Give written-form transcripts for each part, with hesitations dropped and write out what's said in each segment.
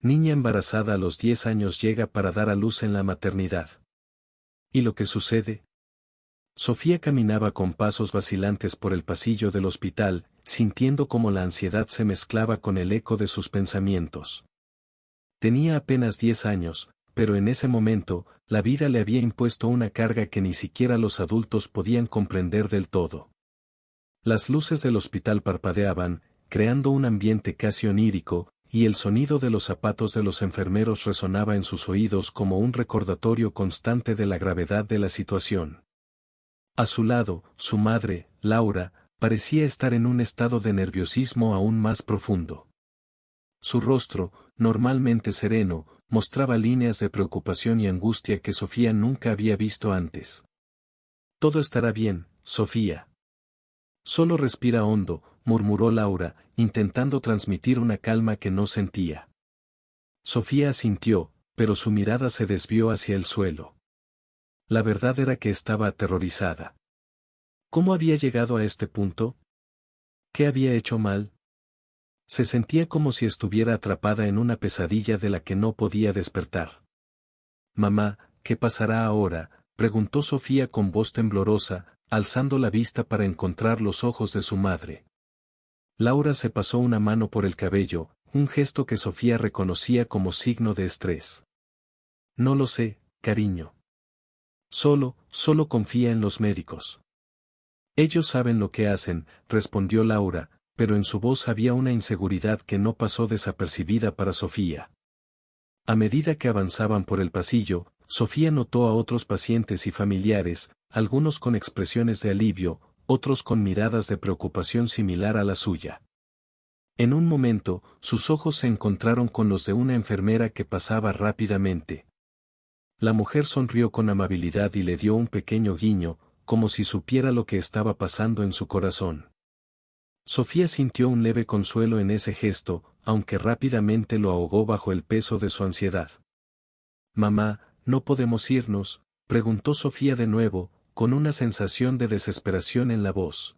Niña embarazada a los 10 años llega para dar a luz en la maternidad. ¿Y lo que sucede? Sofía caminaba con pasos vacilantes por el pasillo del hospital, sintiendo cómo la ansiedad se mezclaba con el eco de sus pensamientos. Tenía apenas 10 años, pero en ese momento, la vida le había impuesto una carga que ni siquiera los adultos podían comprender del todo. Las luces del hospital parpadeaban, creando un ambiente casi onírico, y el sonido de los zapatos de los enfermeros resonaba en sus oídos como un recordatorio constante de la gravedad de la situación. A su lado, su madre, Laura, parecía estar en un estado de nerviosismo aún más profundo. Su rostro, normalmente sereno, mostraba líneas de preocupación y angustia que Sofía nunca había visto antes. «Todo estará bien, Sofía. Solo respira hondo», murmuró Laura, intentando transmitir una calma que no sentía. Sofía asintió, pero su mirada se desvió hacia el suelo. La verdad era que estaba aterrorizada. ¿Cómo había llegado a este punto? ¿Qué había hecho mal? Se sentía como si estuviera atrapada en una pesadilla de la que no podía despertar. «Mamá, ¿qué pasará ahora?», preguntó Sofía con voz temblorosa, alzando la vista para encontrar los ojos de su madre. Laura se pasó una mano por el cabello, un gesto que Sofía reconocía como signo de estrés. «No lo sé, cariño. Solo confía en los médicos. Ellos saben lo que hacen», respondió Laura, pero en su voz había una inseguridad que no pasó desapercibida para Sofía. A medida que avanzaban por el pasillo, Sofía notó a otros pacientes y familiares, algunos con expresiones de alivio, otros con miradas de preocupación similar a la suya. En un momento, sus ojos se encontraron con los de una enfermera que pasaba rápidamente. La mujer sonrió con amabilidad y le dio un pequeño guiño, como si supiera lo que estaba pasando en su corazón. Sofía sintió un leve consuelo en ese gesto, aunque rápidamente lo ahogó bajo el peso de su ansiedad. «Mamá, ¿no podemos irnos?», preguntó Sofía de nuevo, con una sensación de desesperación en la voz.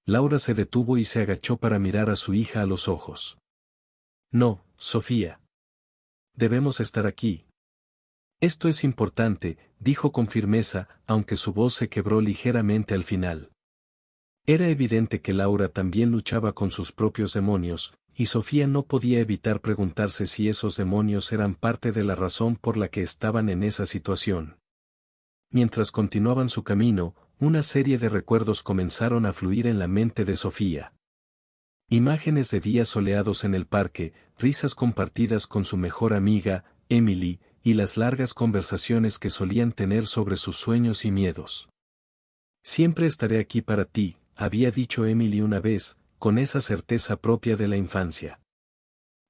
Laura se detuvo y se agachó para mirar a su hija a los ojos. «No, Sofía. Debemos estar aquí. Esto es importante», dijo con firmeza, aunque su voz se quebró ligeramente al final. Era evidente que Laura también luchaba con sus propios demonios, y Sofía no podía evitar preguntarse si esos demonios eran parte de la razón por la que estaban en esa situación. Mientras continuaban su camino, una serie de recuerdos comenzaron a fluir en la mente de Sofía. Imágenes de días soleados en el parque, risas compartidas con su mejor amiga, Emily, y las largas conversaciones que solían tener sobre sus sueños y miedos. «Siempre estaré aquí para ti», había dicho Emily una vez, con esa certeza propia de la infancia.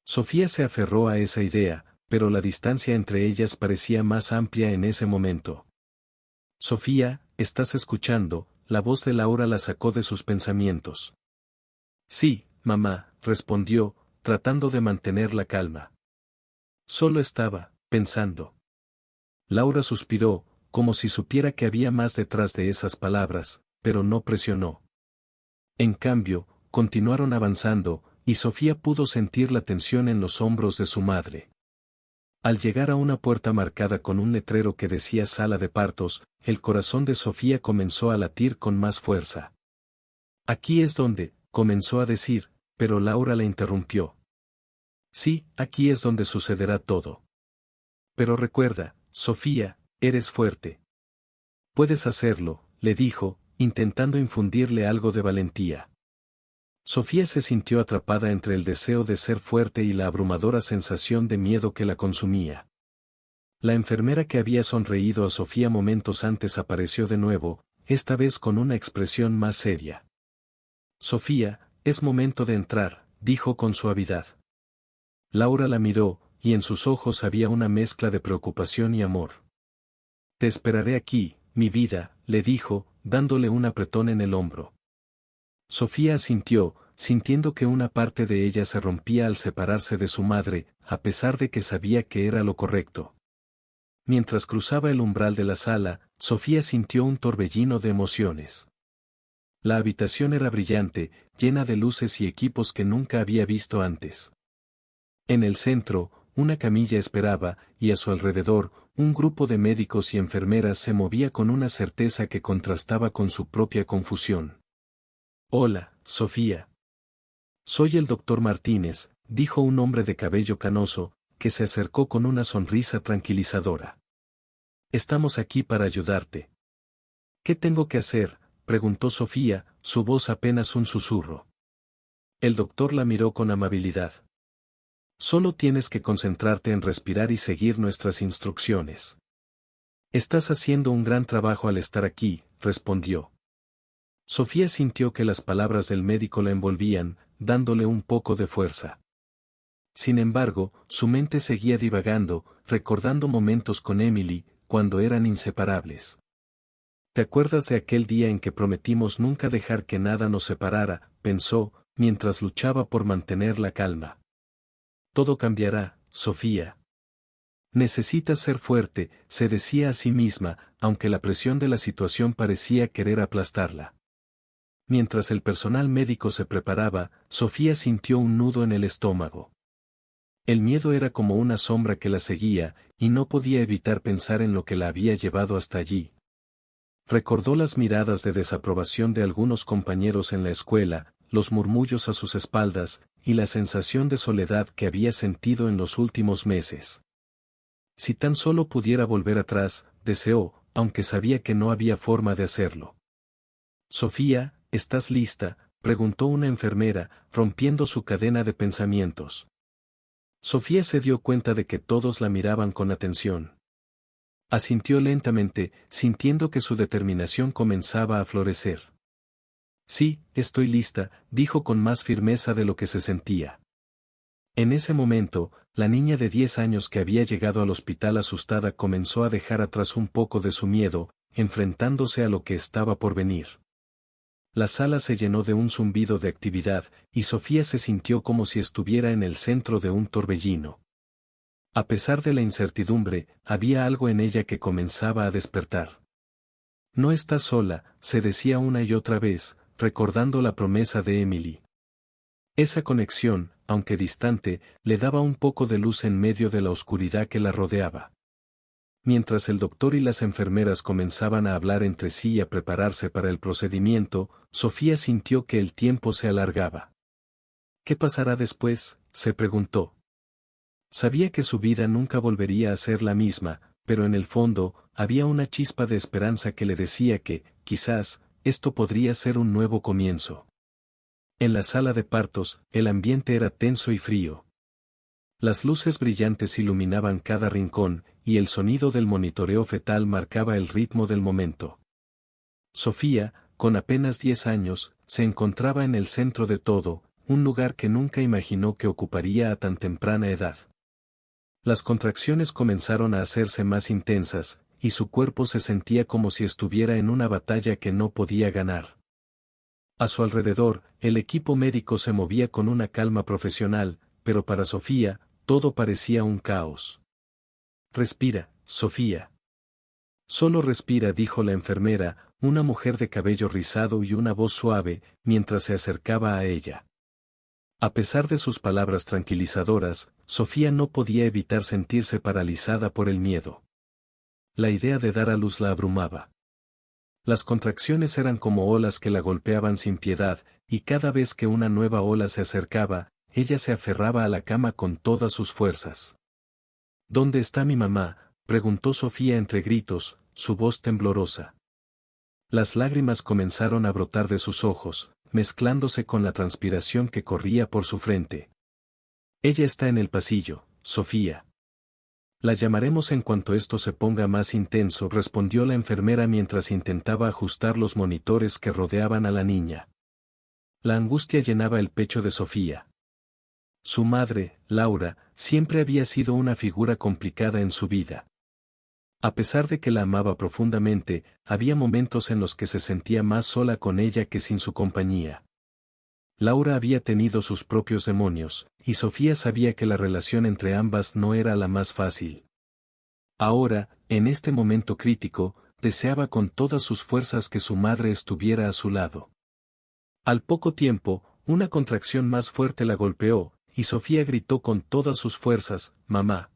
Sofía se aferró a esa idea, pero la distancia entre ellas parecía más amplia en ese momento. «Sofía, ¿estás escuchando?», la voz de Laura la sacó de sus pensamientos. «Sí, mamá», respondió, tratando de mantener la calma. «Solo estaba pensando». Laura suspiró, como si supiera que había más detrás de esas palabras, pero no presionó. En cambio, continuaron avanzando, y Sofía pudo sentir la tensión en los hombros de su madre. Al llegar a una puerta marcada con un letrero que decía sala de partos, el corazón de Sofía comenzó a latir con más fuerza. «Aquí es donde», comenzó a decir, pero Laura la interrumpió. «Sí, aquí es donde sucederá todo. Pero recuerda, Sofía, eres fuerte. Puedes hacerlo», le dijo, intentando infundirle algo de valentía. Sofía se sintió atrapada entre el deseo de ser fuerte y la abrumadora sensación de miedo que la consumía. La enfermera que había sonreído a Sofía momentos antes apareció de nuevo, esta vez con una expresión más seria. «Sofía, es momento de entrar», dijo con suavidad. Laura la miró, y en sus ojos había una mezcla de preocupación y amor. «Te esperaré aquí, mi vida», le dijo, dándole un apretón en el hombro. Sofía asintió, sintiendo que una parte de ella se rompía al separarse de su madre, a pesar de que sabía que era lo correcto. Mientras cruzaba el umbral de la sala, Sofía sintió un torbellino de emociones. La habitación era brillante, llena de luces y equipos que nunca había visto antes. En el centro, una camilla esperaba, y a su alrededor, un grupo de médicos y enfermeras se movía con una certeza que contrastaba con su propia confusión. Hola, Sofía. Soy el doctor Martínez, dijo un hombre de cabello canoso, que se acercó con una sonrisa tranquilizadora. Estamos aquí para ayudarte. ¿Qué tengo que hacer?, preguntó Sofía, su voz apenas un susurro. El doctor la miró con amabilidad. Solo tienes que concentrarte en respirar y seguir nuestras instrucciones. Estás haciendo un gran trabajo al estar aquí, respondió. Sofía sintió que las palabras del médico la envolvían, dándole un poco de fuerza. Sin embargo, su mente seguía divagando, recordando momentos con Emily, cuando eran inseparables. ¿Te acuerdas de aquel día en que prometimos nunca dejar que nada nos separara?, pensó, mientras luchaba por mantener la calma. Todo cambiará, Sofía. Necesitas ser fuerte, se decía a sí misma, aunque la presión de la situación parecía querer aplastarla. Mientras el personal médico se preparaba, Sofía sintió un nudo en el estómago. El miedo era como una sombra que la seguía, y no podía evitar pensar en lo que la había llevado hasta allí. Recordó las miradas de desaprobación de algunos compañeros en la escuela, los murmullos a sus espaldas, y la sensación de soledad que había sentido en los últimos meses. Si tan solo pudiera volver atrás, deseó, aunque sabía que no había forma de hacerlo. Sofía, ¿estás lista?, preguntó una enfermera, rompiendo su cadena de pensamientos. Sofía se dio cuenta de que todos la miraban con atención. Asintió lentamente, sintiendo que su determinación comenzaba a florecer. Sí, estoy lista, dijo con más firmeza de lo que se sentía. En ese momento, la niña de 10 años que había llegado al hospital asustada comenzó a dejar atrás un poco de su miedo, enfrentándose a lo que estaba por venir. La sala se llenó de un zumbido de actividad, y Sofía se sintió como si estuviera en el centro de un torbellino. A pesar de la incertidumbre, había algo en ella que comenzaba a despertar. No estás sola, se decía una y otra vez, recordando la promesa de Emily. Esa conexión, aunque distante, le daba un poco de luz en medio de la oscuridad que la rodeaba. Mientras el doctor y las enfermeras comenzaban a hablar entre sí y a prepararse para el procedimiento, Sofía sintió que el tiempo se alargaba. ¿Qué pasará después?, se preguntó. Sabía que su vida nunca volvería a ser la misma, pero en el fondo, había una chispa de esperanza que le decía que, quizás, esto podría ser un nuevo comienzo. En la sala de partos, el ambiente era tenso y frío. Las luces brillantes iluminaban cada rincón, y el sonido del monitoreo fetal marcaba el ritmo del momento. Sofía, con apenas 10 años, se encontraba en el centro de todo, un lugar que nunca imaginó que ocuparía a tan temprana edad. Las contracciones comenzaron a hacerse más intensas, y su cuerpo se sentía como si estuviera en una batalla que no podía ganar. A su alrededor, el equipo médico se movía con una calma profesional, pero para Sofía, todo parecía un caos. Respira, Sofía. Solo respira, dijo la enfermera, una mujer de cabello rizado y una voz suave, mientras se acercaba a ella. A pesar de sus palabras tranquilizadoras, Sofía no podía evitar sentirse paralizada por el miedo. La idea de dar a luz la abrumaba. Las contracciones eran como olas que la golpeaban sin piedad, y cada vez que una nueva ola se acercaba, ella se aferraba a la cama con todas sus fuerzas. ¿Dónde está mi mamá?, preguntó Sofía entre gritos, su voz temblorosa. Las lágrimas comenzaron a brotar de sus ojos, mezclándose con la transpiración que corría por su frente. Ella está en el pasillo, Sofía. La llamaremos en cuanto esto se ponga más intenso, respondió la enfermera mientras intentaba ajustar los monitores que rodeaban a la niña. La angustia llenaba el pecho de Sofía. Su madre, Laura, siempre había sido una figura complicada en su vida. A pesar de que la amaba profundamente, había momentos en los que se sentía más sola con ella que sin su compañía. Laura había tenido sus propios demonios, y Sofía sabía que la relación entre ambas no era la más fácil. Ahora, en este momento crítico, deseaba con todas sus fuerzas que su madre estuviera a su lado. Al poco tiempo, una contracción más fuerte la golpeó, y Sofía gritó con todas sus fuerzas, «¡Mamá!».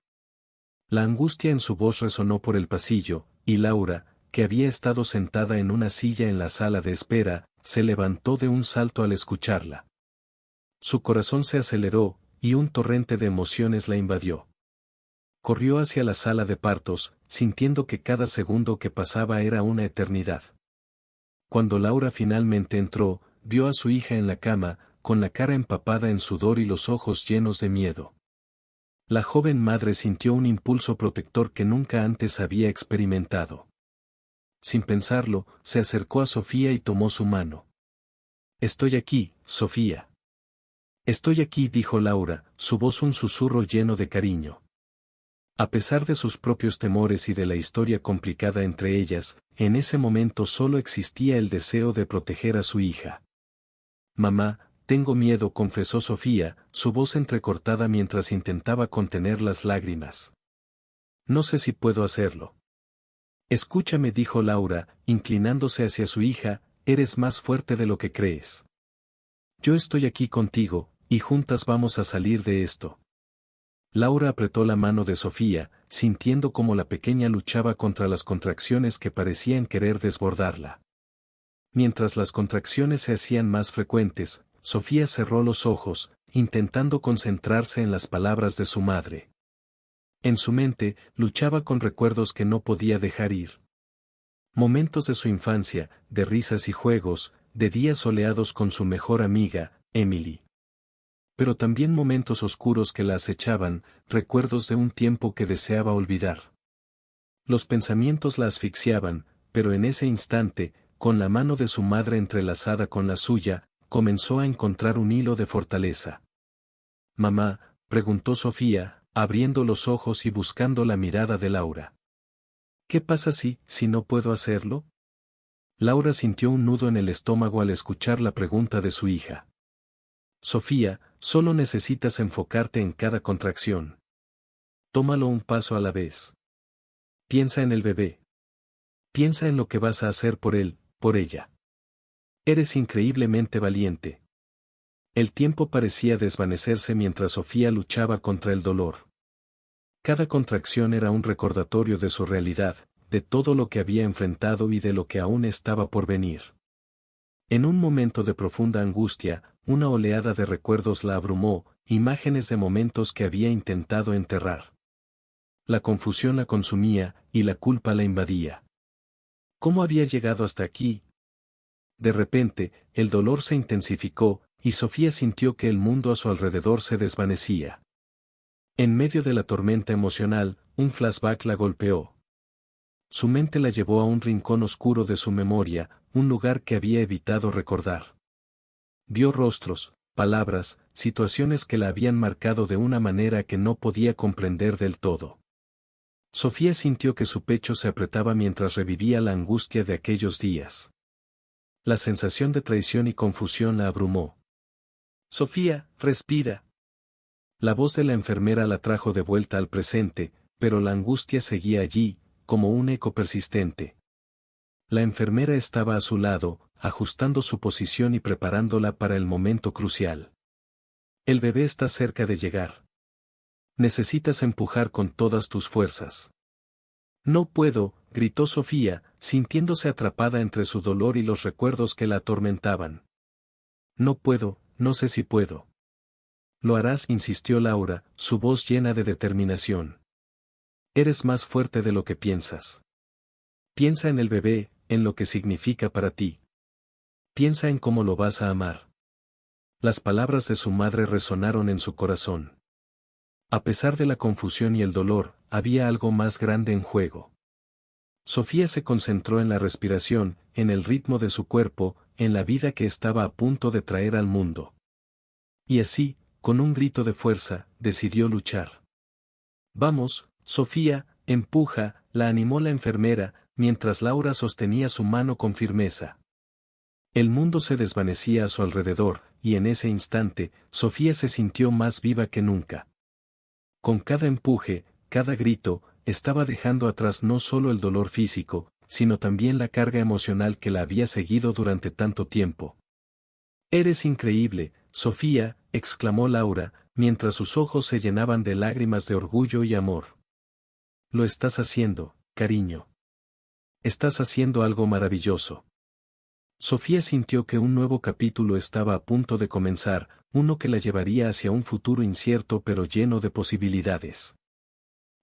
La angustia en su voz resonó por el pasillo, y Laura, que había estado sentada en una silla en la sala de espera, se levantó de un salto al escucharla. Su corazón se aceleró, y un torrente de emociones la invadió. Corrió hacia la sala de partos, sintiendo que cada segundo que pasaba era una eternidad. Cuando Laura finalmente entró, vio a su hija en la cama, con la cara empapada en sudor y los ojos llenos de miedo. La joven madre sintió un impulso protector que nunca antes había experimentado. Sin pensarlo, se acercó a Sofía y tomó su mano. «Estoy aquí, Sofía». «Estoy aquí», dijo Laura, su voz un susurro lleno de cariño. A pesar de sus propios temores y de la historia complicada entre ellas, en ese momento solo existía el deseo de proteger a su hija. «Mamá, tengo miedo», confesó Sofía, su voz entrecortada mientras intentaba contener las lágrimas. «No sé si puedo hacerlo». «Escúchame», dijo Laura, inclinándose hacia su hija, «eres más fuerte de lo que crees. Yo estoy aquí contigo, y juntas vamos a salir de esto». Laura apretó la mano de Sofía, sintiendo cómo la pequeña luchaba contra las contracciones que parecían querer desbordarla. Mientras las contracciones se hacían más frecuentes, Sofía cerró los ojos, intentando concentrarse en las palabras de su madre. En su mente, luchaba con recuerdos que no podía dejar ir. Momentos de su infancia, de risas y juegos, de días soleados con su mejor amiga, Emily. Pero también momentos oscuros que la acechaban, recuerdos de un tiempo que deseaba olvidar. Los pensamientos la asfixiaban, pero en ese instante, con la mano de su madre entrelazada con la suya, comenzó a encontrar un hilo de fortaleza. «Mamá», preguntó Sofía, abriendo los ojos y buscando la mirada de Laura. «¿Qué pasa si no puedo hacerlo?». Laura sintió un nudo en el estómago al escuchar la pregunta de su hija. «Sofía, solo necesitas enfocarte en cada contracción. Tómalo un paso a la vez. Piensa en el bebé. Piensa en lo que vas a hacer por él, por ella. Eres increíblemente valiente». El tiempo parecía desvanecerse mientras Sofía luchaba contra el dolor. Cada contracción era un recordatorio de su realidad, de todo lo que había enfrentado y de lo que aún estaba por venir. En un momento de profunda angustia, una oleada de recuerdos la abrumó, imágenes de momentos que había intentado enterrar. La confusión la consumía, y la culpa la invadía. ¿Cómo había llegado hasta aquí? De repente, el dolor se intensificó, y Sofía sintió que el mundo a su alrededor se desvanecía. En medio de la tormenta emocional, un flashback la golpeó. Su mente la llevó a un rincón oscuro de su memoria, un lugar que había evitado recordar. Vio rostros, palabras, situaciones que la habían marcado de una manera que no podía comprender del todo. Sofía sintió que su pecho se apretaba mientras revivía la angustia de aquellos días. La sensación de traición y confusión la abrumó. «Sofía, respira». La voz de la enfermera la trajo de vuelta al presente, pero la angustia seguía allí, como un eco persistente. La enfermera estaba a su lado, ajustando su posición y preparándola para el momento crucial. «El bebé está cerca de llegar. Necesitas empujar con todas tus fuerzas». «No puedo», gritó Sofía, sintiéndose atrapada entre su dolor y los recuerdos que la atormentaban. «No puedo, no sé si puedo». «Lo harás», insistió Laura, su voz llena de determinación. «Eres más fuerte de lo que piensas. Piensa en el bebé, en lo que significa para ti. Piensa en cómo lo vas a amar». Las palabras de su madre resonaron en su corazón. A pesar de la confusión y el dolor, había algo más grande en juego. Sofía se concentró en la respiración, en el ritmo de su cuerpo, en la vida que estaba a punto de traer al mundo. Y así, con un grito de fuerza, decidió luchar. «Vamos, Sofía, empuja», la animó la enfermera, mientras Laura sostenía su mano con firmeza. El mundo se desvanecía a su alrededor, y en ese instante, Sofía se sintió más viva que nunca. Con cada empuje, cada grito, estaba dejando atrás no solo el dolor físico, sino también la carga emocional que la había seguido durante tanto tiempo. «Eres increíble, Sofía», exclamó Laura, mientras sus ojos se llenaban de lágrimas de orgullo y amor. Lo estás haciendo, cariño. Estás haciendo algo maravilloso. Sofía sintió que un nuevo capítulo estaba a punto de comenzar, uno que la llevaría hacia un futuro incierto pero lleno de posibilidades.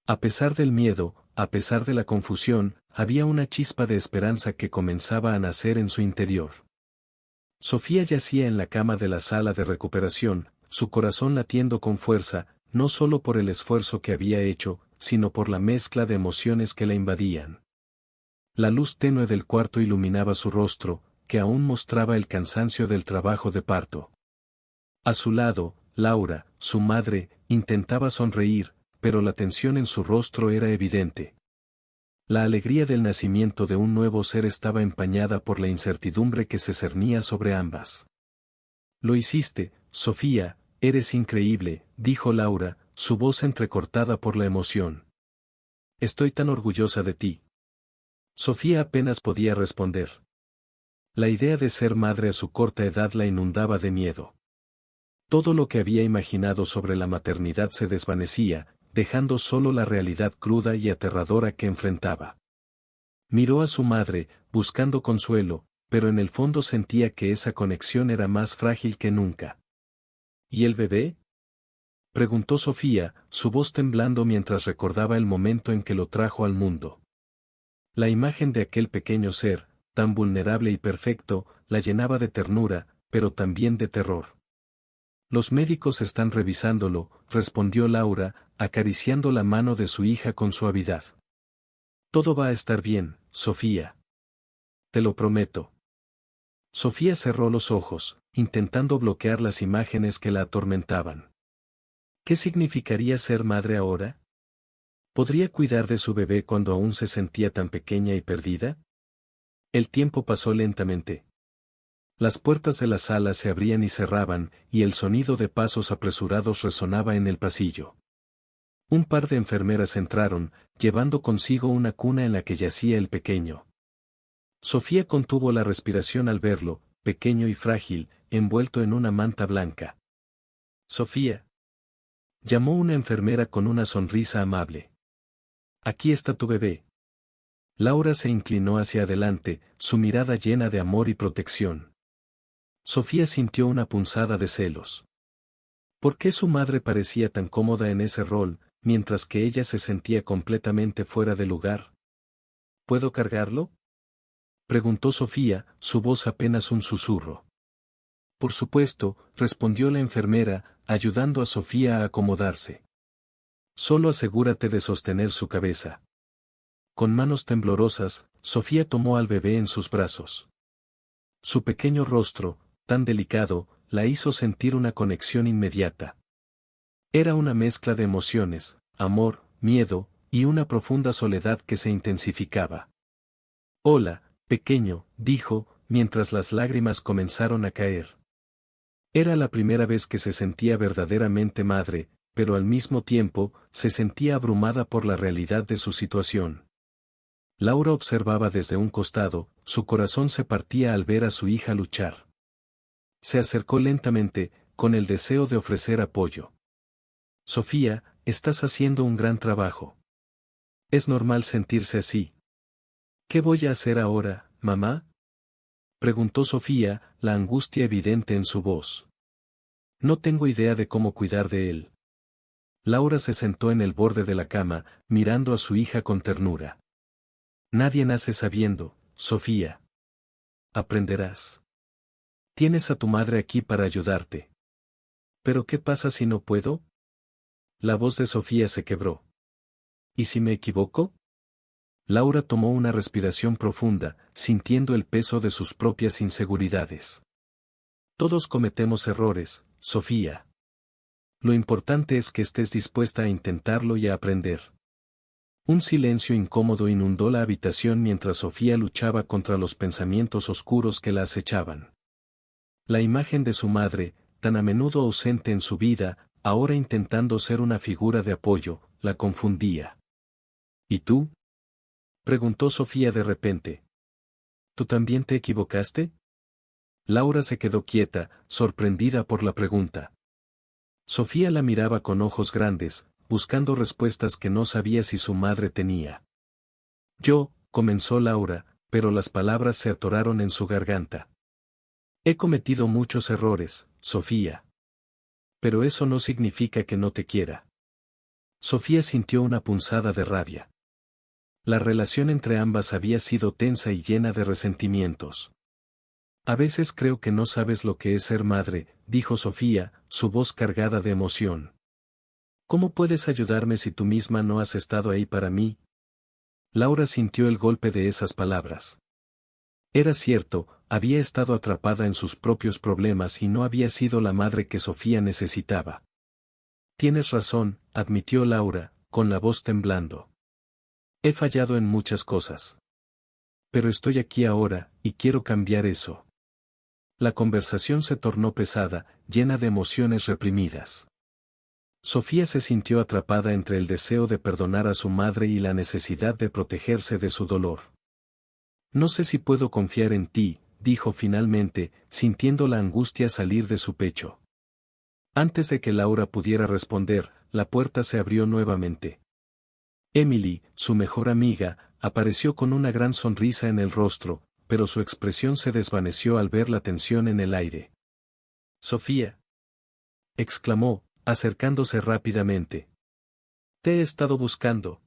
A pesar del miedo, a pesar de la confusión, había una chispa de esperanza que comenzaba a nacer en su interior. Sofía yacía en la cama de la sala de recuperación, su corazón latiendo con fuerza, no solo por el esfuerzo que había hecho, sino por la mezcla de emociones que la invadían. La luz tenue del cuarto iluminaba su rostro, que aún mostraba el cansancio del trabajo de parto. A su lado, Laura, su madre, intentaba sonreír, pero la tensión en su rostro era evidente. La alegría del nacimiento de un nuevo ser estaba empañada por la incertidumbre que se cernía sobre ambas. Lo hiciste, Sofía, eres increíble, dijo Laura, su voz entrecortada por la emoción. Estoy tan orgullosa de ti. Sofía apenas podía responder. La idea de ser madre a su corta edad la inundaba de miedo. Todo lo que había imaginado sobre la maternidad se desvanecía, dejando solo la realidad cruda y aterradora que enfrentaba. Miró a su madre, buscando consuelo, pero en el fondo sentía que esa conexión era más frágil que nunca. ¿Y el bebé? Preguntó Sofía, su voz temblando mientras recordaba el momento en que lo trajo al mundo. La imagen de aquel pequeño ser, tan vulnerable y perfecto, la llenaba de ternura, pero también de terror. Los médicos están revisándolo, respondió Laura, acariciando la mano de su hija con suavidad. Todo va a estar bien, Sofía. Te lo prometo. Sofía cerró los ojos, intentando bloquear las imágenes que la atormentaban. ¿Qué significaría ser madre ahora? ¿Podría cuidar de su bebé cuando aún se sentía tan pequeña y perdida? El tiempo pasó lentamente. Las puertas de la sala se abrían y cerraban, y el sonido de pasos apresurados resonaba en el pasillo. Un par de enfermeras entraron, llevando consigo una cuna en la que yacía el pequeño. Sofía contuvo la respiración al verlo, pequeño y frágil, envuelto en una manta blanca. Sofía. Llamó una enfermera con una sonrisa amable. Aquí está tu bebé. Laura se inclinó hacia adelante, su mirada llena de amor y protección. Sofía sintió una punzada de celos. ¿Por qué su madre parecía tan cómoda en ese rol, mientras que ella se sentía completamente fuera de lugar? ¿Puedo cargarlo? Preguntó Sofía, su voz apenas un susurro. Por supuesto, respondió la enfermera, ayudando a Sofía a acomodarse. Solo asegúrate de sostener su cabeza. Con manos temblorosas, Sofía tomó al bebé en sus brazos. Su pequeño rostro, tan delicado, la hizo sentir una conexión inmediata. Era una mezcla de emociones, amor, miedo, y una profunda soledad que se intensificaba. Hola, pequeño, dijo, mientras las lágrimas comenzaron a caer. Era la primera vez que se sentía verdaderamente madre, pero al mismo tiempo, se sentía abrumada por la realidad de su situación. Laura observaba desde un costado, su corazón se partía al ver a su hija luchar. Se acercó lentamente, con el deseo de ofrecer apoyo. Sofía, estás haciendo un gran trabajo. Es normal sentirse así. ¿Qué voy a hacer ahora, mamá? Preguntó Sofía, la angustia evidente en su voz. No tengo idea de cómo cuidar de él. Laura se sentó en el borde de la cama, mirando a su hija con ternura. Nadie nace sabiendo, Sofía. Aprenderás. Tienes a tu madre aquí para ayudarte. ¿Pero qué pasa si no puedo? La voz de Sofía se quebró. ¿Y si me equivoco? Laura tomó una respiración profunda, sintiendo el peso de sus propias inseguridades. Todos cometemos errores, Sofía. Lo importante es que estés dispuesta a intentarlo y a aprender. Un silencio incómodo inundó la habitación mientras Sofía luchaba contra los pensamientos oscuros que la acechaban. La imagen de su madre, tan a menudo ausente en su vida, ahora intentando ser una figura de apoyo, la confundía. ¿Y tú? Preguntó Sofía de repente. ¿Tú también te equivocaste? Laura se quedó quieta, sorprendida por la pregunta. Sofía la miraba con ojos grandes, buscando respuestas que no sabía si su madre tenía. Comenzó Laura, pero las palabras se atoraron en su garganta. He cometido muchos errores, Sofía. Pero eso no significa que no te quiera. Sofía sintió una punzada de rabia. La relación entre ambas había sido tensa y llena de resentimientos. A veces creo que no sabes lo que es ser madre, dijo Sofía, su voz cargada de emoción. ¿Cómo puedes ayudarme si tú misma no has estado ahí para mí? Laura sintió el golpe de esas palabras. Era cierto, había estado atrapada en sus propios problemas y no había sido la madre que Sofía necesitaba. Tienes razón, admitió Laura, con la voz temblando. He fallado en muchas cosas. Pero estoy aquí ahora, y quiero cambiar eso. La conversación se tornó pesada, llena de emociones reprimidas. Sofía se sintió atrapada entre el deseo de perdonar a su madre y la necesidad de protegerse de su dolor. No sé si puedo confiar en ti, dijo finalmente, sintiendo la angustia salir de su pecho. Antes de que Laura pudiera responder, la puerta se abrió nuevamente. Emily, su mejor amiga, apareció con una gran sonrisa en el rostro, pero su expresión se desvaneció al ver la tensión en el aire. Sofía, exclamó, acercándose rápidamente. Te he estado buscando.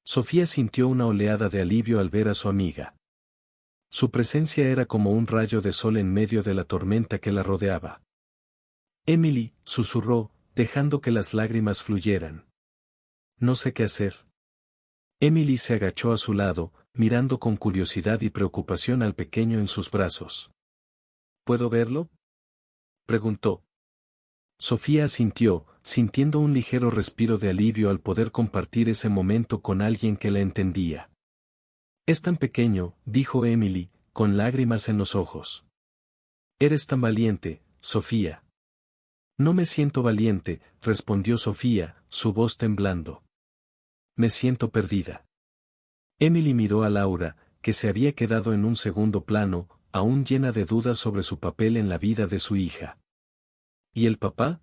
Sofía sintió una oleada de alivio al ver a su amiga. Su presencia era como un rayo de sol en medio de la tormenta que la rodeaba. Emily, susurró, dejando que las lágrimas fluyeran. No sé qué hacer. Emily se agachó a su lado, mirando con curiosidad y preocupación al pequeño en sus brazos. ¿Puedo verlo?, preguntó. Sofía asintió, sintiendo un ligero respiro de alivio al poder compartir ese momento con alguien que la entendía. Es tan pequeño, dijo Emily, con lágrimas en los ojos. Eres tan valiente, Sofía. No me siento valiente, respondió Sofía, su voz temblando. Me siento perdida. Emily miró a Laura, que se había quedado en un segundo plano, aún llena de dudas sobre su papel en la vida de su hija. ¿Y el papá?,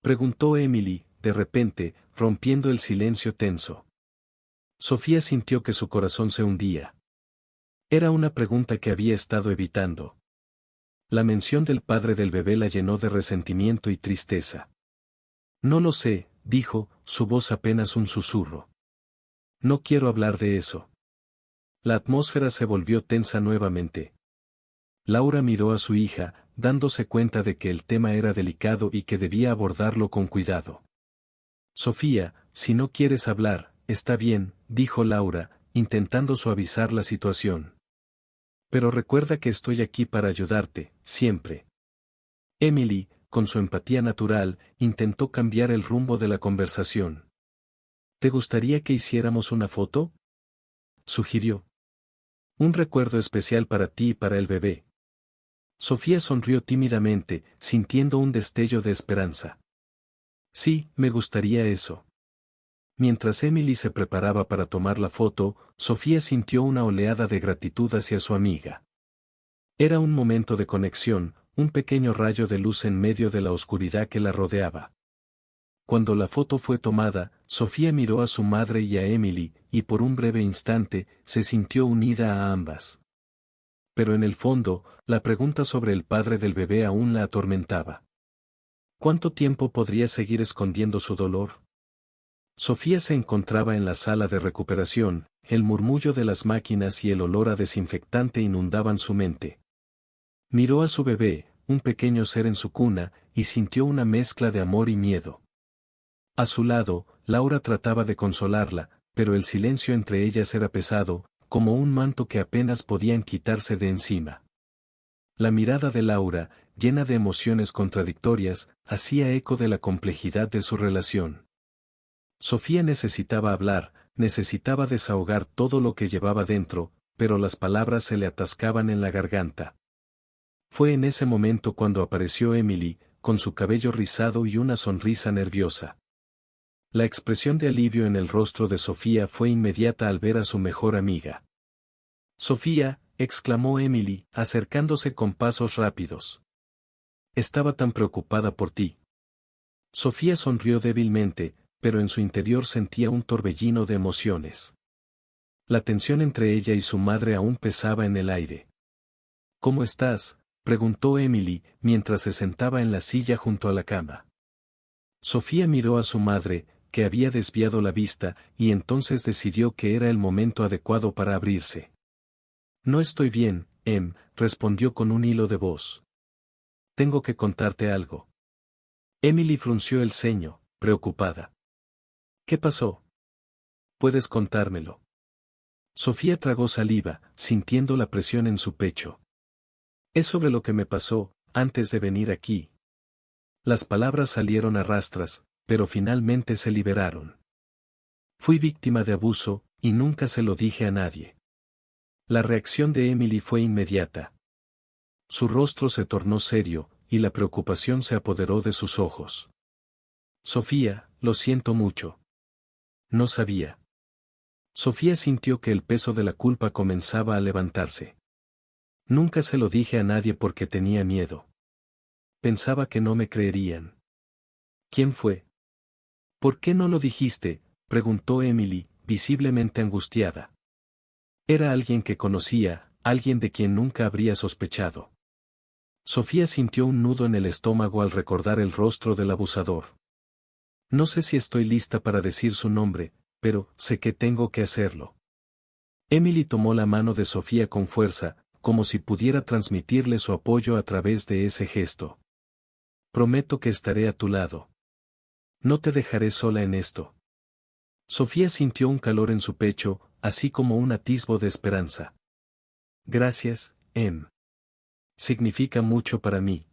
preguntó Emily, de repente, rompiendo el silencio tenso. Sofía sintió que su corazón se hundía. Era una pregunta que había estado evitando. La mención del padre del bebé la llenó de resentimiento y tristeza. No lo sé, dijo, su voz apenas un susurro. No quiero hablar de eso. La atmósfera se volvió tensa nuevamente. Laura miró a su hija, dándose cuenta de que el tema era delicado y que debía abordarlo con cuidado. Sofía, si no quieres hablar, está bien, dijo Laura, intentando suavizar la situación. Pero recuerda que estoy aquí para ayudarte, siempre. Emily, con su empatía natural, intentó cambiar el rumbo de la conversación. ¿Te gustaría que hiciéramos una foto?, sugirió. Un recuerdo especial para ti y para el bebé. Sofía sonrió tímidamente, sintiendo un destello de esperanza. Sí, me gustaría eso. Mientras Emily se preparaba para tomar la foto, Sofía sintió una oleada de gratitud hacia su amiga. Era un momento de conexión, un pequeño rayo de luz en medio de la oscuridad que la rodeaba. Cuando la foto fue tomada, Sofía miró a su madre y a Emily, y por un breve instante, se sintió unida a ambas. Pero en el fondo, la pregunta sobre el padre del bebé aún la atormentaba. ¿Cuánto tiempo podría seguir escondiendo su dolor? Sofía se encontraba en la sala de recuperación, el murmullo de las máquinas y el olor a desinfectante inundaban su mente. Miró a su bebé, un pequeño ser en su cuna, y sintió una mezcla de amor y miedo. A su lado, Laura trataba de consolarla, pero el silencio entre ellas era pesado, como un manto que apenas podían quitarse de encima. La mirada de Laura, llena de emociones contradictorias, hacía eco de la complejidad de su relación. Sofía necesitaba hablar, necesitaba desahogar todo lo que llevaba dentro, pero las palabras se le atascaban en la garganta. Fue en ese momento cuando apareció Emily, con su cabello rizado y una sonrisa nerviosa. La expresión de alivio en el rostro de Sofía fue inmediata al ver a su mejor amiga. Sofía, exclamó Emily, acercándose con pasos rápidos. Estaba tan preocupada por ti. Sofía sonrió débilmente, pero en su interior sentía un torbellino de emociones. La tensión entre ella y su madre aún pesaba en el aire. ¿Cómo estás?, preguntó Emily, mientras se sentaba en la silla junto a la cama. Sofía miró a su madre, que había desviado la vista, y entonces decidió que era el momento adecuado para abrirse. No estoy bien, respondió con un hilo de voz. Tengo que contarte algo. Emily frunció el ceño, preocupada. ¿Qué pasó? ¿Puedes contármelo? Sofía tragó saliva, sintiendo la presión en su pecho. Es sobre lo que me pasó, antes de venir aquí. Las palabras salieron a rastras, pero finalmente se liberaron. Fui víctima de abuso, y nunca se lo dije a nadie. La reacción de Emily fue inmediata. Su rostro se tornó serio, y la preocupación se apoderó de sus ojos. Sofía, lo siento mucho. No sabía. Sofía sintió que el peso de la culpa comenzaba a levantarse. Nunca se lo dije a nadie porque tenía miedo. Pensaba que no me creerían. ¿Quién fue? ¿Por qué no lo dijiste?, preguntó Emily, visiblemente angustiada. Era alguien que conocía, alguien de quien nunca habría sospechado. Sofía sintió un nudo en el estómago al recordar el rostro del abusador. No sé si estoy lista para decir su nombre, pero sé que tengo que hacerlo. Emily tomó la mano de Sofía con fuerza, como si pudiera transmitirle su apoyo a través de ese gesto. Prometo que estaré a tu lado. No te dejaré sola en esto. Sofía sintió un calor en su pecho, así como un atisbo de esperanza. Gracias, Em. Significa mucho para mí.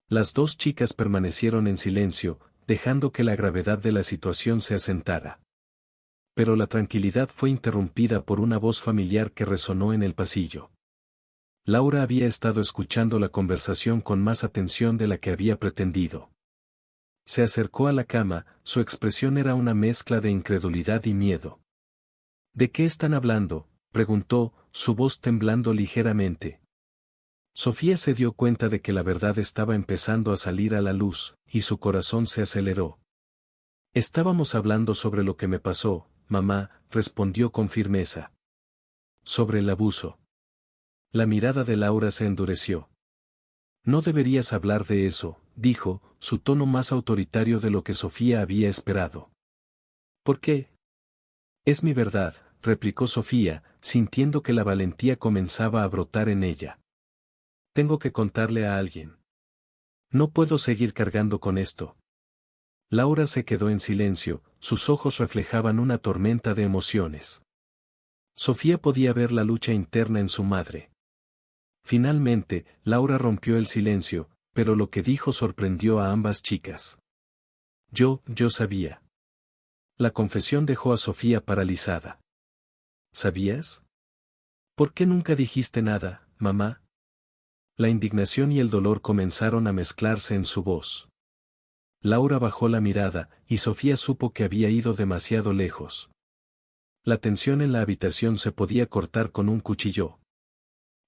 Las dos chicas permanecieron en silencio, dejando que la gravedad de la situación se asentara. Pero la tranquilidad fue interrumpida por una voz familiar que resonó en el pasillo. Laura había estado escuchando la conversación con más atención de la que había pretendido. Se acercó a la cama, su expresión era una mezcla de incredulidad y miedo. ¿De qué están hablando?, preguntó, su voz temblando ligeramente. Sofía se dio cuenta de que la verdad estaba empezando a salir a la luz, y su corazón se aceleró. Estábamos hablando sobre lo que me pasó, mamá, respondió con firmeza. Sobre el abuso. La mirada de Laura se endureció. No deberías hablar de eso, dijo, su tono más autoritario de lo que Sofía había esperado. ¿Por qué? Es mi verdad, replicó Sofía, sintiendo que la valentía comenzaba a brotar en ella. Tengo que contarle a alguien. No puedo seguir cargando con esto. Laura se quedó en silencio, sus ojos reflejaban una tormenta de emociones. Sofía podía ver la lucha interna en su madre. Finalmente, Laura rompió el silencio, pero lo que dijo sorprendió a ambas chicas. Yo sabía. La confesión dejó a Sofía paralizada. ¿Sabías? ¿Por qué nunca dijiste nada, mamá? La indignación y el dolor comenzaron a mezclarse en su voz. Laura bajó la mirada, y Sofía supo que había ido demasiado lejos. La tensión en la habitación se podía cortar con un cuchillo.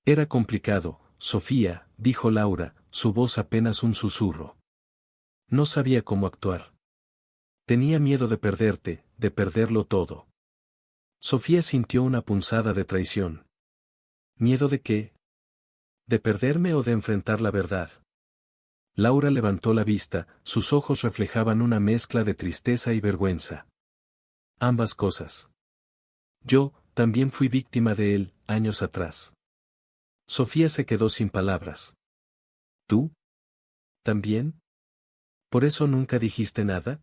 Era complicado, Sofía, dijo Laura, su voz apenas un susurro. No sabía cómo actuar. Tenía miedo de perderte, de perderlo todo. Sofía sintió una punzada de traición. ¿Miedo de qué? ¿De perderme o de enfrentar la verdad? Laura levantó la vista, sus ojos reflejaban una mezcla de tristeza y vergüenza. Ambas cosas. Yo, también fui víctima de él, años atrás. Sofía se quedó sin palabras. ¿Tú? ¿También? ¿Por eso nunca dijiste nada?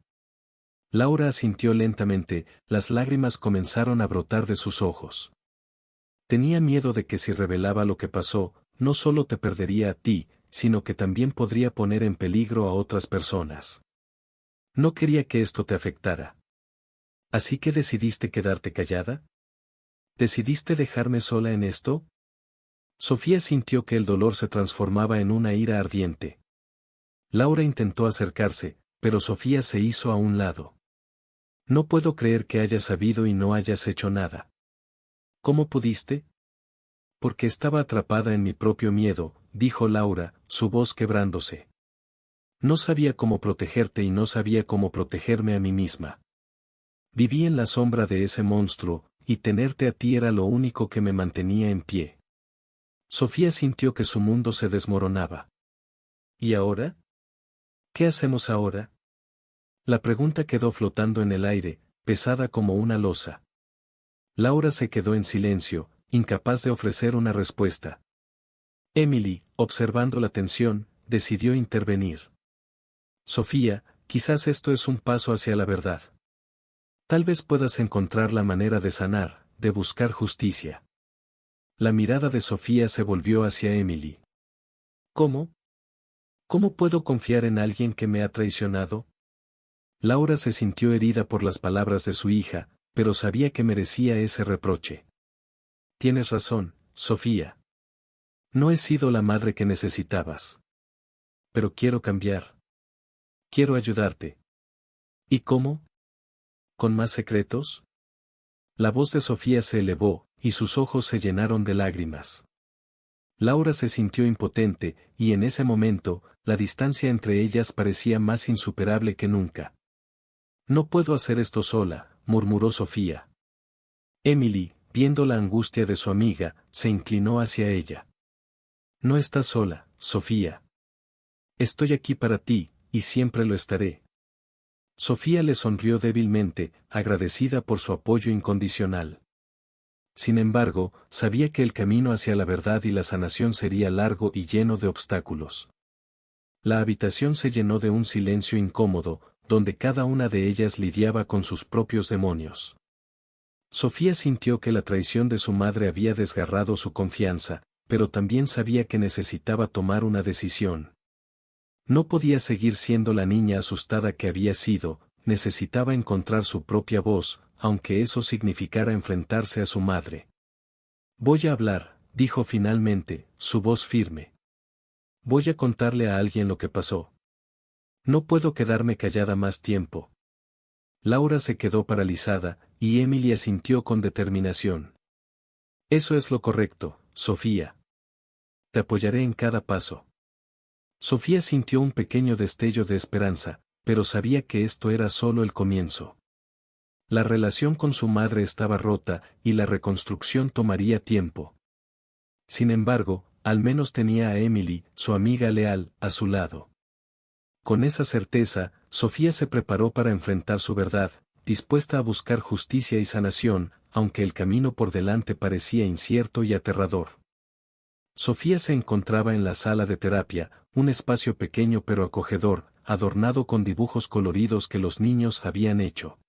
Laura asintió lentamente, las lágrimas comenzaron a brotar de sus ojos. Tenía miedo de que si revelaba lo que pasó, no solo te perdería a ti, sino que también podría poner en peligro a otras personas. No quería que esto te afectara. ¿Así que decidiste quedarte callada? ¿Decidiste dejarme sola en esto? Sofía sintió que el dolor se transformaba en una ira ardiente. Laura intentó acercarse, pero Sofía se hizo a un lado. No puedo creer que hayas sabido y no hayas hecho nada. ¿Cómo pudiste? Porque estaba atrapada en mi propio miedo, dijo Laura, su voz quebrándose. No sabía cómo protegerte y no sabía cómo protegerme a mí misma. Viví en la sombra de ese monstruo, y tenerte a ti era lo único que me mantenía en pie. Sofía sintió que su mundo se desmoronaba. ¿Y ahora? ¿Qué hacemos ahora? La pregunta quedó flotando en el aire, pesada como una losa. Laura se quedó en silencio, incapaz de ofrecer una respuesta. Emily, observando la tensión, decidió intervenir. Sofía, quizás esto es un paso hacia la verdad. Tal vez puedas encontrar la manera de sanar, de buscar justicia. La mirada de Sofía se volvió hacia Emily. ¿Cómo? ¿Cómo puedo confiar en alguien que me ha traicionado? Laura se sintió herida por las palabras de su hija, pero sabía que merecía ese reproche. Tienes razón, Sofía. No he sido la madre que necesitabas. Pero quiero cambiar. Quiero ayudarte. ¿Y cómo? ¿Con más secretos? La voz de Sofía se elevó, y sus ojos se llenaron de lágrimas. Laura se sintió impotente, y en ese momento, la distancia entre ellas parecía más insuperable que nunca. No puedo hacer esto sola, murmuró Sofía. Emily, viendo la angustia de su amiga, se inclinó hacia ella. No estás sola, Sofía. Estoy aquí para ti, y siempre lo estaré. Sofía le sonrió débilmente, agradecida por su apoyo incondicional. Sin embargo, sabía que el camino hacia la verdad y la sanación sería largo y lleno de obstáculos. La habitación se llenó de un silencio incómodo, donde cada una de ellas lidiaba con sus propios demonios. Sofía sintió que la traición de su madre había desgarrado su confianza, pero también sabía que necesitaba tomar una decisión. No podía seguir siendo la niña asustada que había sido, necesitaba encontrar su propia voz, aunque eso significara enfrentarse a su madre. Voy a hablar, dijo finalmente, su voz firme. Voy a contarle a alguien lo que pasó. No puedo quedarme callada más tiempo. Laura se quedó paralizada, y Emily asintió con determinación. Eso es lo correcto, Sofía. Te apoyaré en cada paso. Sofía sintió un pequeño destello de esperanza, pero sabía que esto era solo el comienzo. La relación con su madre estaba rota, y la reconstrucción tomaría tiempo. Sin embargo, al menos tenía a Emily, su amiga leal, a su lado. Con esa certeza, Sofía se preparó para enfrentar su verdad, dispuesta a buscar justicia y sanación, aunque el camino por delante parecía incierto y aterrador. Sofía se encontraba en la sala de terapia, un espacio pequeño pero acogedor, adornado con dibujos coloridos que los niños habían hecho.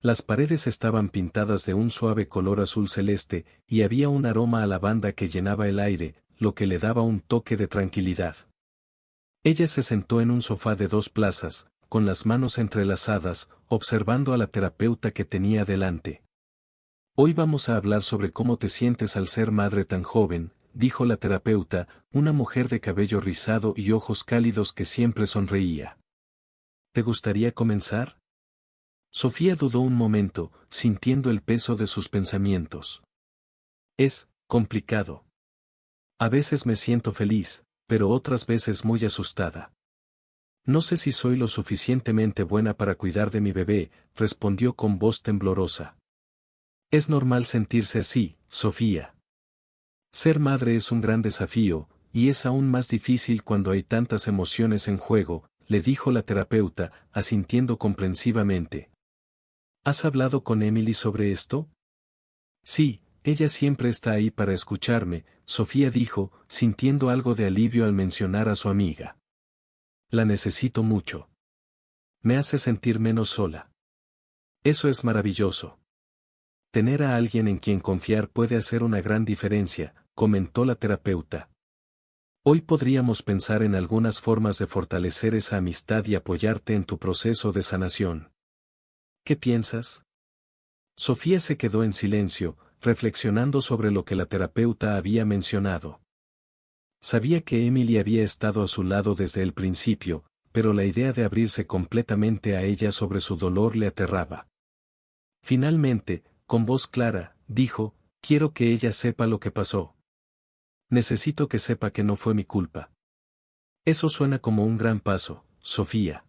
Las paredes estaban pintadas de un suave color azul celeste, y había un aroma a lavanda que llenaba el aire, lo que le daba un toque de tranquilidad. Ella se sentó en un sofá de 2 plazas, con las manos entrelazadas, observando a la terapeuta que tenía delante. Hoy vamos a hablar sobre cómo te sientes al ser madre tan joven, dijo la terapeuta, una mujer de cabello rizado y ojos cálidos que siempre sonreía. ¿Te gustaría comenzar? Sofía dudó un momento, sintiendo el peso de sus pensamientos. Es complicado. A veces me siento feliz, pero otras veces muy asustada. No sé si soy lo suficientemente buena para cuidar de mi bebé, respondió con voz temblorosa. Es normal sentirse así, Sofía. Ser madre es un gran desafío, y es aún más difícil cuando hay tantas emociones en juego, le dijo la terapeuta, asintiendo comprensivamente. ¿Has hablado con Emily sobre esto? Sí, ella siempre está ahí para escucharme, Sofía dijo, sintiendo algo de alivio al mencionar a su amiga. La necesito mucho. Me hace sentir menos sola. Eso es maravilloso. Tener a alguien en quien confiar puede hacer una gran diferencia, comentó la terapeuta. Hoy podríamos pensar en algunas formas de fortalecer esa amistad y apoyarte en tu proceso de sanación. ¿Qué piensas? Sofía se quedó en silencio, reflexionando sobre lo que la terapeuta había mencionado. Sabía que Emily había estado a su lado desde el principio, pero la idea de abrirse completamente a ella sobre su dolor le aterraba. Finalmente, con voz clara, dijo, quiero que ella sepa lo que pasó. Necesito que sepa que no fue mi culpa. Eso suena como un gran paso, Sofía.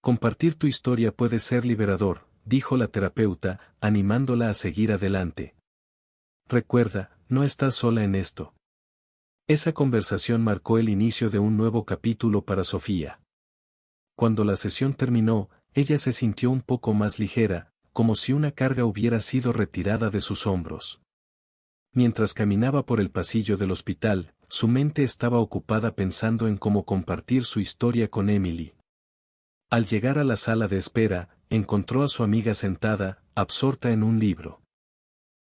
Compartir tu historia puede ser liberador, dijo la terapeuta, animándola a seguir adelante. Recuerda, no estás sola en esto. Esa conversación marcó el inicio de un nuevo capítulo para Sofía. Cuando la sesión terminó, ella se sintió un poco más ligera, como si una carga hubiera sido retirada de sus hombros. Mientras caminaba por el pasillo del hospital, su mente estaba ocupada pensando en cómo compartir su historia con Emily. Al llegar a la sala de espera, encontró a su amiga sentada, absorta en un libro.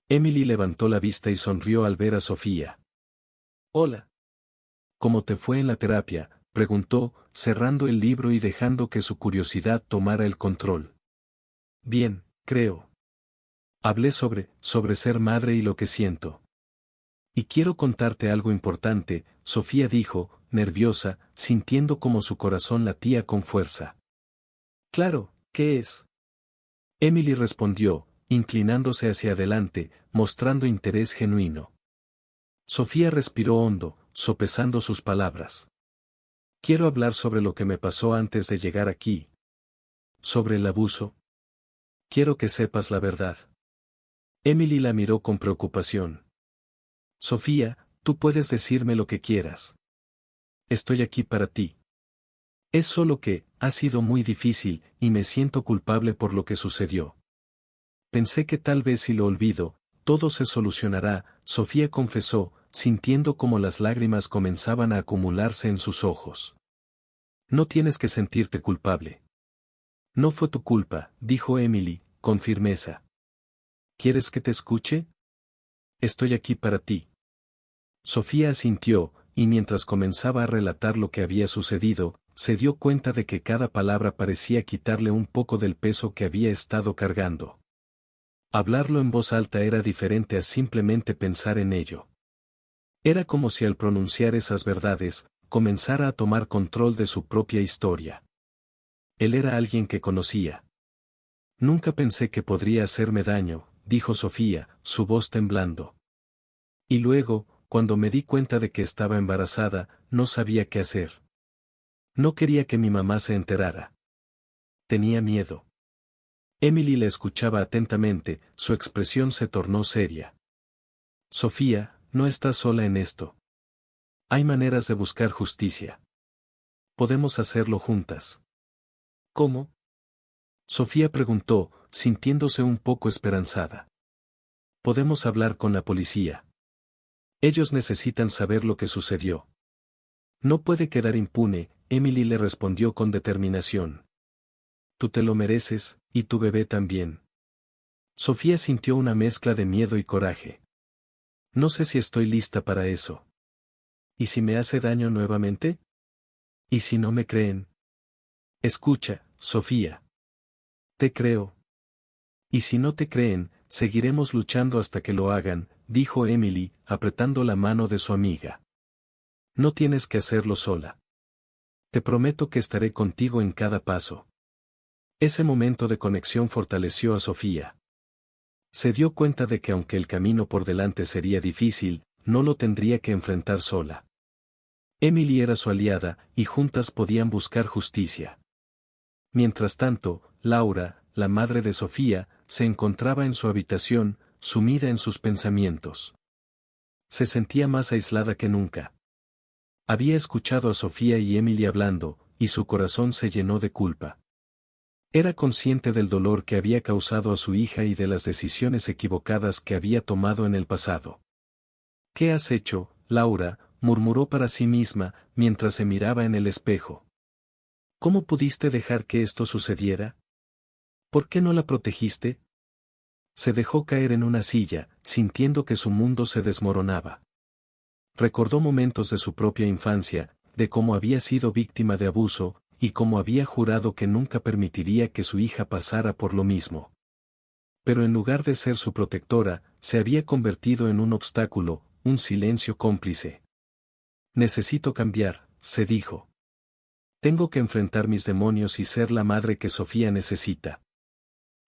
Emily levantó la vista y sonrió al ver a Sofía. «Hola. ¿Cómo te fue en la terapia?», preguntó, cerrando el libro y dejando que su curiosidad tomara el control. «Bien, creo. Hablé sobre ser madre y lo que siento. Y quiero contarte algo importante», Sofía dijo, nerviosa, sintiendo como su corazón latía con fuerza. «Claro, ¿qué es?». Emily respondió, inclinándose hacia adelante, mostrando interés genuino. Sofía respiró hondo, sopesando sus palabras. «Quiero hablar sobre lo que me pasó antes de llegar aquí. Sobre el abuso. Quiero que sepas la verdad». Emily la miró con preocupación. «Sofía, tú puedes decirme lo que quieras. Estoy aquí para ti. Es solo que, ha sido muy difícil, y me siento culpable por lo que sucedió. Pensé que tal vez si lo olvido, todo se solucionará», Sofía confesó, sintiendo como las lágrimas comenzaban a acumularse en sus ojos. «No tienes que sentirte culpable. No fue tu culpa», dijo Emily, con firmeza. «¿Quieres que te escuche? Estoy aquí para ti». Sofía asintió, y mientras comenzaba a relatar lo que había sucedido, se dio cuenta de que cada palabra parecía quitarle un poco del peso que había estado cargando. Hablarlo en voz alta era diferente a simplemente pensar en ello. Era como si al pronunciar esas verdades, comenzara a tomar control de su propia historia. Él era alguien que conocía. «Nunca pensé que podría hacerme daño», dijo Sofía, su voz temblando. «Y luego, cuando me di cuenta de que estaba embarazada, no sabía qué hacer. No quería que mi mamá se enterara. Tenía miedo». Emily la escuchaba atentamente, su expresión se tornó seria. «Sofía, no estás sola en esto. Hay maneras de buscar justicia. Podemos hacerlo juntas». «¿Cómo?», Sofía preguntó, sintiéndose un poco esperanzada. «Podemos hablar con la policía. Ellos necesitan saber lo que sucedió». «No puede quedar impune», Emily le respondió con determinación. «Tú te lo mereces, y tu bebé también». Sofía sintió una mezcla de miedo y coraje. «No sé si estoy lista para eso. ¿Y si me hace daño nuevamente? ¿Y si no me creen?». «Escucha, Sofía. Te creo. Y si no te creen, seguiremos luchando hasta que lo hagan», dijo Emily, apretando la mano de su amiga. «No tienes que hacerlo sola. Te prometo que estaré contigo en cada paso». Ese momento de conexión fortaleció a Sofía. Se dio cuenta de que aunque el camino por delante sería difícil, no lo tendría que enfrentar sola. Emily era su aliada, y juntas podían buscar justicia. Mientras tanto, Laura, la madre de Sofía, se encontraba en su habitación, sumida en sus pensamientos. Se sentía más aislada que nunca. Había escuchado a Sofía y Emily hablando, y su corazón se llenó de culpa. Era consciente del dolor que había causado a su hija y de las decisiones equivocadas que había tomado en el pasado. «¿Qué has hecho, Laura?», murmuró para sí misma, mientras se miraba en el espejo. «¿Cómo pudiste dejar que esto sucediera? ¿Por qué no la protegiste?». Se dejó caer en una silla, sintiendo que su mundo se desmoronaba. Recordó momentos de su propia infancia, de cómo había sido víctima de abuso, y cómo había jurado que nunca permitiría que su hija pasara por lo mismo. Pero en lugar de ser su protectora, se había convertido en un obstáculo, un silencio cómplice. «Necesito cambiar», se dijo. «Tengo que enfrentar mis demonios y ser la madre que Sofía necesita».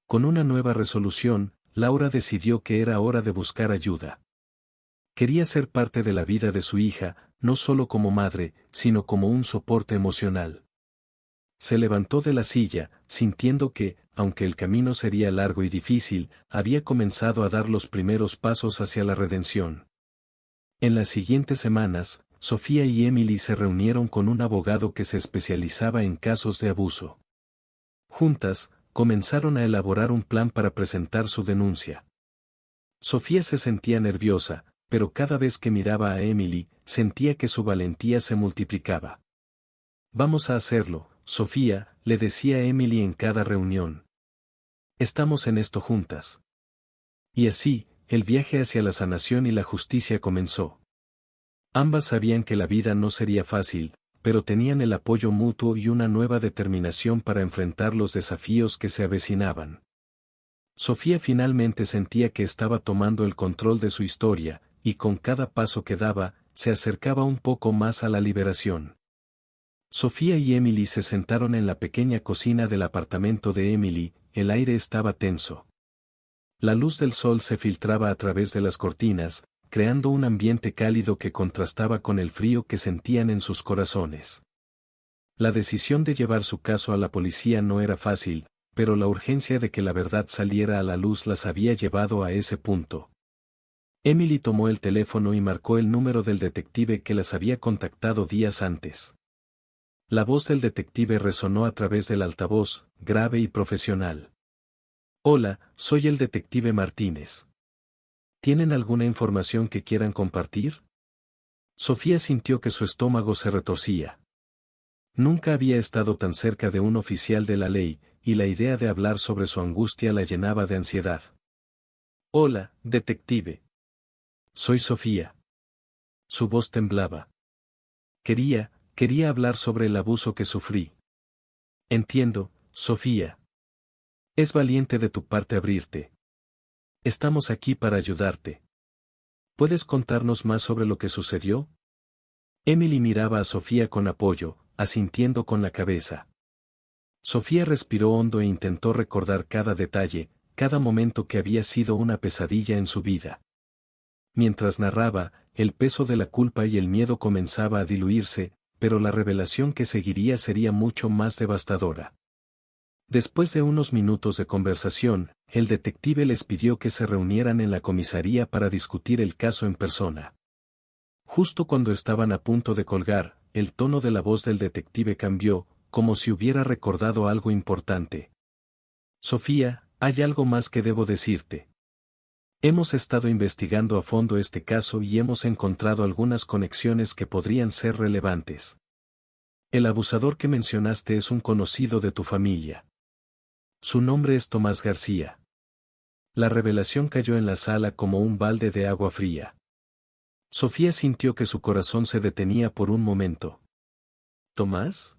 Con una nueva resolución, Laura decidió que era hora de buscar ayuda. Quería ser parte de la vida de su hija, no solo como madre, sino como un soporte emocional. Se levantó de la silla, sintiendo que, aunque el camino sería largo y difícil, había comenzado a dar los primeros pasos hacia la redención. En las siguientes semanas, Sofía y Emily se reunieron con un abogado que se especializaba en casos de abuso. Juntas, comenzaron a elaborar un plan para presentar su denuncia. Sofía se sentía nerviosa, pero cada vez que miraba a Emily, sentía que su valentía se multiplicaba. Vamos a hacerlo, Sofía, le decía Emily en cada reunión. Estamos en esto juntas. Y así, el viaje hacia la sanación y la justicia comenzó. Ambas sabían que la vida no sería fácil, pero tenían el apoyo mutuo y una nueva determinación para enfrentar los desafíos que se avecinaban. Sofía finalmente sentía que estaba tomando el control de su historia, y con cada paso que daba, se acercaba un poco más a la liberación. Sofía y Emily se sentaron en la pequeña cocina del apartamento de Emily, el aire estaba tenso. La luz del sol se filtraba a través de las cortinas, creando un ambiente cálido que contrastaba con el frío que sentían en sus corazones. La decisión de llevar su caso a la policía no era fácil, pero la urgencia de que la verdad saliera a la luz las había llevado a ese punto. Emily tomó el teléfono y marcó el número del detective que las había contactado días antes. La voz del detective resonó a través del altavoz, grave y profesional. Hola, soy el detective Martínez. ¿Tienen alguna información que quieran compartir? Sofía sintió que su estómago se retorcía. Nunca había estado tan cerca de un oficial de la ley, y la idea de hablar sobre su angustia la llenaba de ansiedad. Hola, detective. Soy Sofía. Su voz temblaba. Quería hablar sobre el abuso que sufrí. Entiendo, Sofía. Es valiente de tu parte abrirte. Estamos aquí para ayudarte. ¿Puedes contarnos más sobre lo que sucedió? Emily miraba a Sofía con apoyo, asintiendo con la cabeza. Sofía respiró hondo e intentó recordar cada detalle, cada momento que había sido una pesadilla en su vida. Mientras narraba, el peso de la culpa y el miedo comenzaba a diluirse, pero la revelación que seguiría sería mucho más devastadora. Después de unos minutos de conversación, el detective les pidió que se reunieran en la comisaría para discutir el caso en persona. Justo cuando estaban a punto de colgar, el tono de la voz del detective cambió, como si hubiera recordado algo importante. Sofía, hay algo más que debo decirte. Hemos estado investigando a fondo este caso y hemos encontrado algunas conexiones que podrían ser relevantes. El abusador que mencionaste es un conocido de tu familia. Su nombre es Tomás García. La revelación cayó en la sala como un balde de agua fría. Sofía sintió que su corazón se detenía por un momento. ¿Tomás?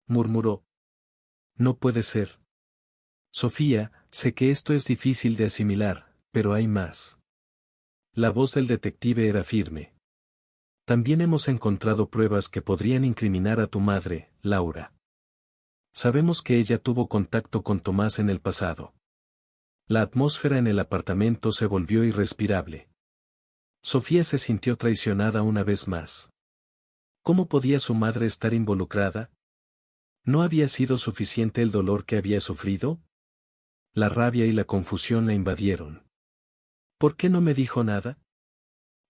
Murmuró. No puede ser. Sofía, sé que esto es difícil de asimilar, pero hay más. La voz del detective era firme. También hemos encontrado pruebas que podrían incriminar a tu madre, Laura. Sabemos que ella tuvo contacto con Tomás en el pasado. La atmósfera en el apartamento se volvió irrespirable. Sofía se sintió traicionada una vez más. ¿Cómo podía su madre estar involucrada? ¿No había sido suficiente el dolor que había sufrido? La rabia y la confusión la invadieron. ¿Por qué no me dijo nada?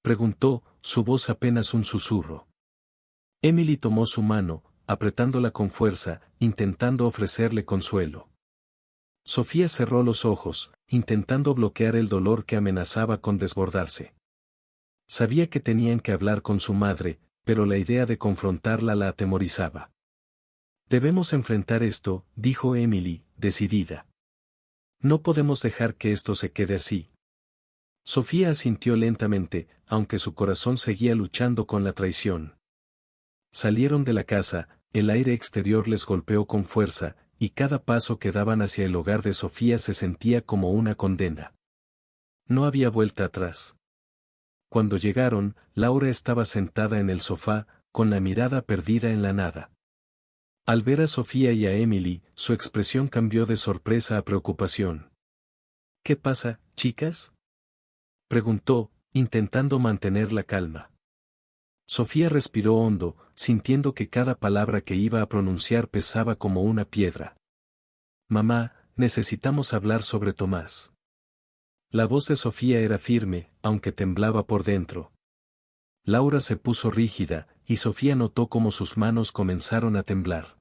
Preguntó, su voz apenas un susurro. Emily tomó su mano, apretándola con fuerza, intentando ofrecerle consuelo. Sofía cerró los ojos, intentando bloquear el dolor que amenazaba con desbordarse. Sabía que tenían que hablar con su madre, pero la idea de confrontarla la atemorizaba. Debemos enfrentar esto, dijo Emily, decidida. No podemos dejar que esto se quede así. Sofía asintió lentamente, aunque su corazón seguía luchando con la traición. Salieron de la casa, el aire exterior les golpeó con fuerza, y cada paso que daban hacia el hogar de Sofía se sentía como una condena. No había vuelta atrás. Cuando llegaron, Laura estaba sentada en el sofá, con la mirada perdida en la nada. Al ver a Sofía y a Emily, su expresión cambió de sorpresa a preocupación. ¿Qué pasa, chicas? Preguntó, intentando mantener la calma. Sofía respiró hondo, sintiendo que cada palabra que iba a pronunciar pesaba como una piedra. Mamá, necesitamos hablar sobre Tomás. La voz de Sofía era firme, aunque temblaba por dentro. Laura se puso rígida, y Sofía notó cómo sus manos comenzaron a temblar.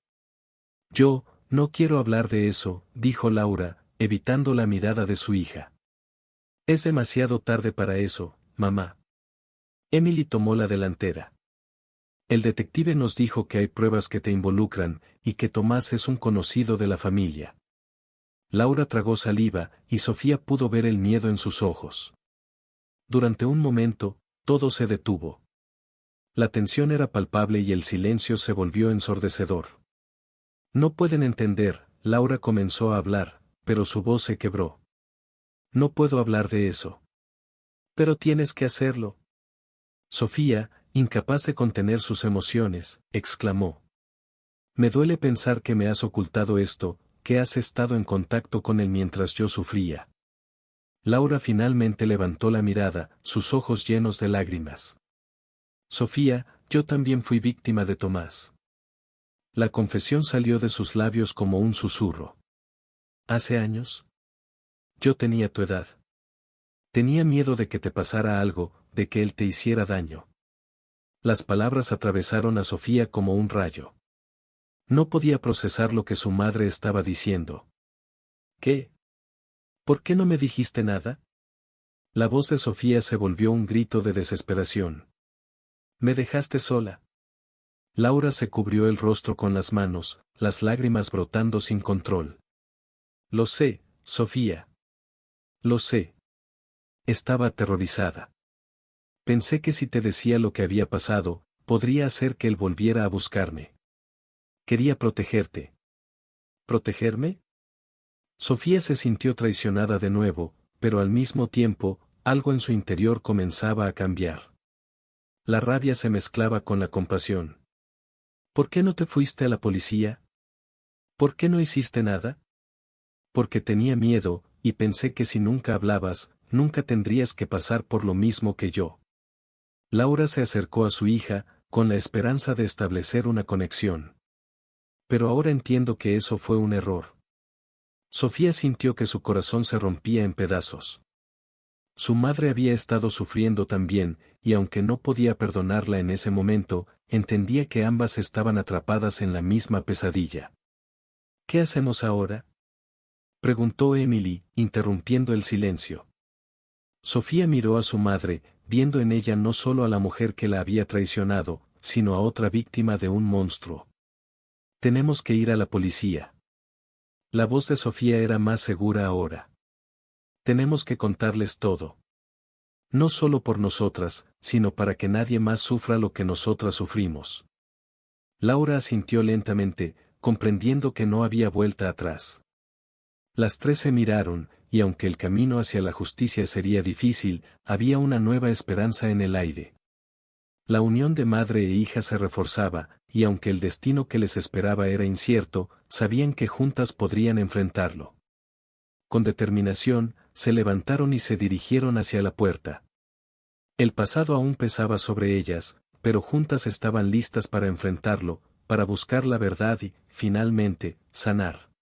Yo, no quiero hablar de eso, dijo Laura, evitando la mirada de su hija. Es demasiado tarde para eso, mamá. Emily tomó la delantera. El detective nos dijo que hay pruebas que te involucran, y que Tomás es un conocido de la familia. Laura tragó saliva, y Sofía pudo ver el miedo en sus ojos. Durante un momento, todo se detuvo. La tensión era palpable y el silencio se volvió ensordecedor. No pueden entender, Laura comenzó a hablar, pero su voz se quebró. No puedo hablar de eso. Pero tienes que hacerlo. Sofía, incapaz de contener sus emociones, exclamó. Me duele pensar que me has ocultado esto, que has estado en contacto con él mientras yo sufría. Laura finalmente levantó la mirada, sus ojos llenos de lágrimas. Sofía, yo también fui víctima de Tomás. La confesión salió de sus labios como un susurro. ¿Hace años? Yo tenía tu edad. Tenía miedo de que te pasara algo, de que él te hiciera daño. Las palabras atravesaron a Sofía como un rayo. No podía procesar lo que su madre estaba diciendo. ¿Qué? ¿Por qué no me dijiste nada? La voz de Sofía se volvió un grito de desesperación. Me dejaste sola. Laura se cubrió el rostro con las manos, las lágrimas brotando sin control. Lo sé, Sofía. Lo sé. Estaba aterrorizada. Pensé que si te decía lo que había pasado, podría hacer que él volviera a buscarme. Quería protegerte. ¿Protegerme? Sofía se sintió traicionada de nuevo, pero al mismo tiempo, algo en su interior comenzaba a cambiar. La rabia se mezclaba con la compasión. ¿Por qué no te fuiste a la policía? ¿Por qué no hiciste nada? Porque tenía miedo, y pensé que si nunca hablabas, nunca tendrías que pasar por lo mismo que yo. Laura se acercó a su hija, con la esperanza de establecer una conexión. Pero ahora entiendo que eso fue un error. Sofía sintió que su corazón se rompía en pedazos. Su madre había estado sufriendo también, y aunque no podía perdonarla en ese momento, entendía que ambas estaban atrapadas en la misma pesadilla. ¿Qué hacemos ahora?, preguntó Emily, interrumpiendo el silencio. Sofía miró a su madre, viendo en ella no solo a la mujer que la había traicionado, sino a otra víctima de un monstruo. Tenemos que ir a la policía. La voz de Sofía era más segura ahora. Tenemos que contarles todo. No solo por nosotras, sino para que nadie más sufra lo que nosotras sufrimos. Laura asintió lentamente, comprendiendo que no había vuelta atrás. Las tres se miraron, y aunque el camino hacia la justicia sería difícil, había una nueva esperanza en el aire. La unión de madre e hija se reforzaba, y aunque el destino que les esperaba era incierto, sabían que juntas podrían enfrentarlo. Con determinación, se levantaron y se dirigieron hacia la puerta. El pasado aún pesaba sobre ellas, pero juntas estaban listas para enfrentarlo, para buscar la verdad y, finalmente, sanar.